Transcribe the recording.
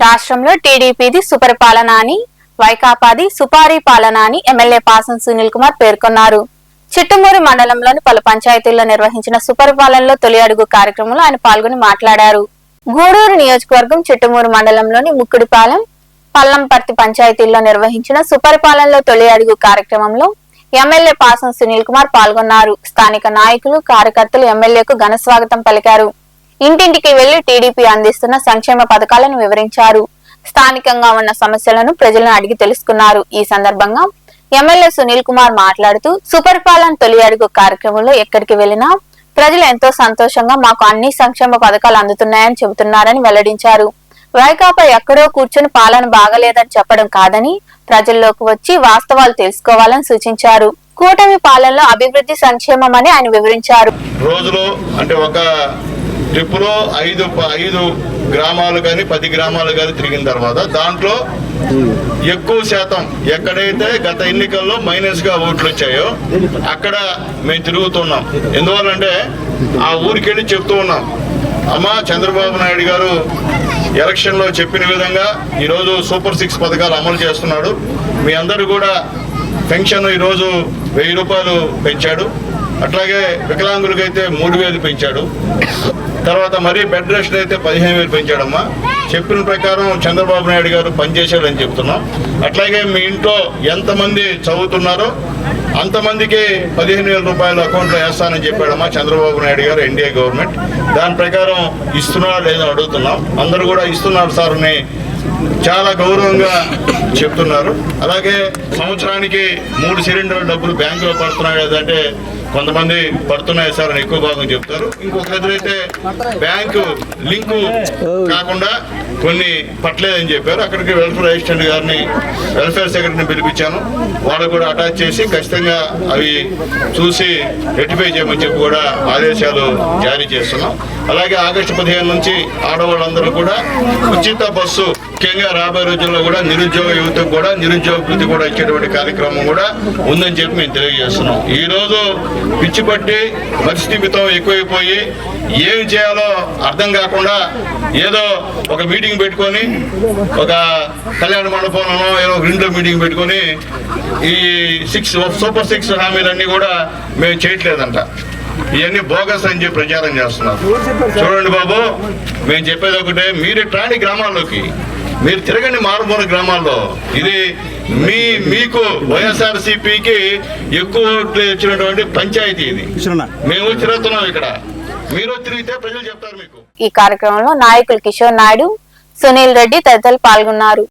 రాష్ట్రంలో టీడీపీది సుపరిపాలన అని, వైకాపాది సుపారీ పాలన అని ఎమ్మెల్యే పాసం సునీల్ కుమార్ పేర్కొన్నారు. చిట్టమూరు మండలంలోని పలు పంచాయతీల్లో నిర్వహించిన సుపరిపాలనలో తొలి అడుగు కార్యక్రమంలో ఆయన పాల్గొని మాట్లాడారు. గూడూరు నియోజకవర్గం చిట్టమూరు మండలంలోని ముక్కుడిపాలెం, పల్లంపర్తి పంచాయతీల్లో నిర్వహించిన సుపరిపాలనలో తొలి అడుగు కార్యక్రమంలో ఎమ్మెల్యే పాసం సునీల్ కుమార్ పాల్గొన్నారు. స్థానిక నాయకులు, కార్యకర్తలు ఎమ్మెల్యేకు ఘన స్వాగతం పలికారు. ఇంటింటికి వెళ్లి టీడీపీ అందిస్తున్న సంక్షేమ పథకాలను వివరించారు. స్థానికంగా ఉన్న సమస్యలను ప్రజలను అడిగి తెలుసుకున్నారు. ఈ సందర్భంగా ఎమ్మెల్యే సునీల్ కుమార్ మాట్లాడుతూ సుపరిపాలన తొలి అడుగు కార్యక్రమంలో ఎక్కడికి వెళ్లినా ప్రజలు ఎంతో సంతోషంగా మాకు అన్ని సంక్షేమ పథకాలు అందుతున్నాయని చెబుతున్నారని వెల్లడించారు. వైకాపా ఎక్కడో కూర్చొని పాలన బాగలేదని చెప్పడం కాదని ప్రజల్లోకి వచ్చి వాస్తవాలు తెలుసుకోవాలని సూచించారు. కూటమి పాలనలో అభివృద్ధి సంక్షేమం అని ఆయన వివరించారు. రోజులో అంటే ఒక ట్రిప్పులో 5 గ్రామాలు కానీ 10 గ్రామాలు కానీ తిరిగిన తర్వాత దాంట్లో ఎక్కువ శాతం ఎక్కడైతే గత ఎన్నికల్లో మైనస్ గా ఓట్లు వచ్చాయో అక్కడ మేము తిరుగుతున్నాం. ఎందువల్లంటే ఆ ఊరికెళ్ళి చెప్తూ ఉన్నాం, అమ్మా చంద్రబాబు నాయుడు గారు ఎలక్షన్ లో చెప్పిన విధంగా ఈరోజు సూపర్ 6 పథకాలు అమలు చేస్తున్నాడు. మీ అందరూ కూడా పెన్షన్ ఈరోజు 1000 రూపాయలు పెంచాడు. అట్లాగే వికలాంగులకైతే 3000 పెంచాడు. తర్వాత మరి బెడ్ రెస్ట్ అయితే 15,000 పెంచాడమ్మా. చెప్పిన ప్రకారం చంద్రబాబు నాయుడు గారు పనిచేశాడని చెప్తున్నాం. అట్లాగే మీ ఇంట్లో ఎంతమంది చదువుతున్నారో అంతమందికి 15,000 రూపాయలు అకౌంట్లో వేస్తానని చెప్పాడమ్మా చంద్రబాబు నాయుడు గారు, ఎన్డీఏ గవర్నమెంట్. దాని ప్రకారం ఇస్తున్నారా లేదని అడుగుతున్నాం. అందరూ కూడా ఇస్తున్నారు సార్ అని చాలా గౌరవంగా చెప్తున్నారు. అలాగే సంవత్సరానికి 3 సిలిండర్ల డబ్బులు బ్యాంకులో పడుతున్నాయి లేదంటే కొంతమంది పడుతున్నాయి సార్ అని ఎక్కువ భాగం చెప్తారు. ఇంకొక ఎదురైతే బ్యాంకు లింకు కాకుండా కొన్ని పట్టలేదని చెప్పారు. అక్కడికి వెల్ఫేర్ అసిస్టెంట్ గారిని, వెల్ఫేర్ సెక్రటరీని పిలిపించాను. వాళ్ళు కూడా అటాచ్ చేసి ఖచ్చితంగా అవి చూసి రెక్టిఫై చేయమని చెప్పి కూడా ఆదేశాలు జారీ చేస్తున్నాం. అలాగే ఆగస్టు 15 నుంచి ఆడవాళ్ళందరూ కూడా ఉచిత బస్సు, ముఖ్యంగా రాబోయే రోజుల్లో కూడా నిరుద్యోగ యువతకు కూడా నిరుద్యోగ వృత్తి కూడా ఇచ్చేటువంటి కార్యక్రమం కూడా ఉందని చెప్పి మేము తెలియజేస్తున్నాం. ఈ రోజు పిచ్చి పట్టి మత్స్యమితం ఎక్కువైపోయి ఏమి చేయాలో అర్థం కాకుండా ఏదో ఒక మీటింగ్ పెట్టుకొని, ఒక కళ్యాణ మండపంలో ఏదో ఇంట్లో మీటింగ్ పెట్టుకొని ఈ సూపర్ 6 హామీలన్నీ కూడా మేము చేయట్లేదంట. ఇవన్నీ బోగస్ అని చెప్పి ప్రచారం చేస్తున్నారు. చూడండి బాబు, మేము చెప్పేది ఒకటే, మీరు ట్రాని గ్రామాల్లోకి మీరు తిరగండి, మారుమూల గ్రామాల్లో. ఇది మీకు వైఎస్ఆర్సీపీకి ఎక్కువ ఓట్లు ఇచ్చినటువంటి పంచాయతీ. ఇది మేము తిరుగుతున్నాం. ఇక్కడ మీరు తిరిగితే ప్రజలు చెప్తారు మీకు. ఈ కార్యక్రమంలో నాయకులు కిషోర్ నాయుడు, సునీల్ రెడ్డి తదితరులు పాల్గొన్నారు.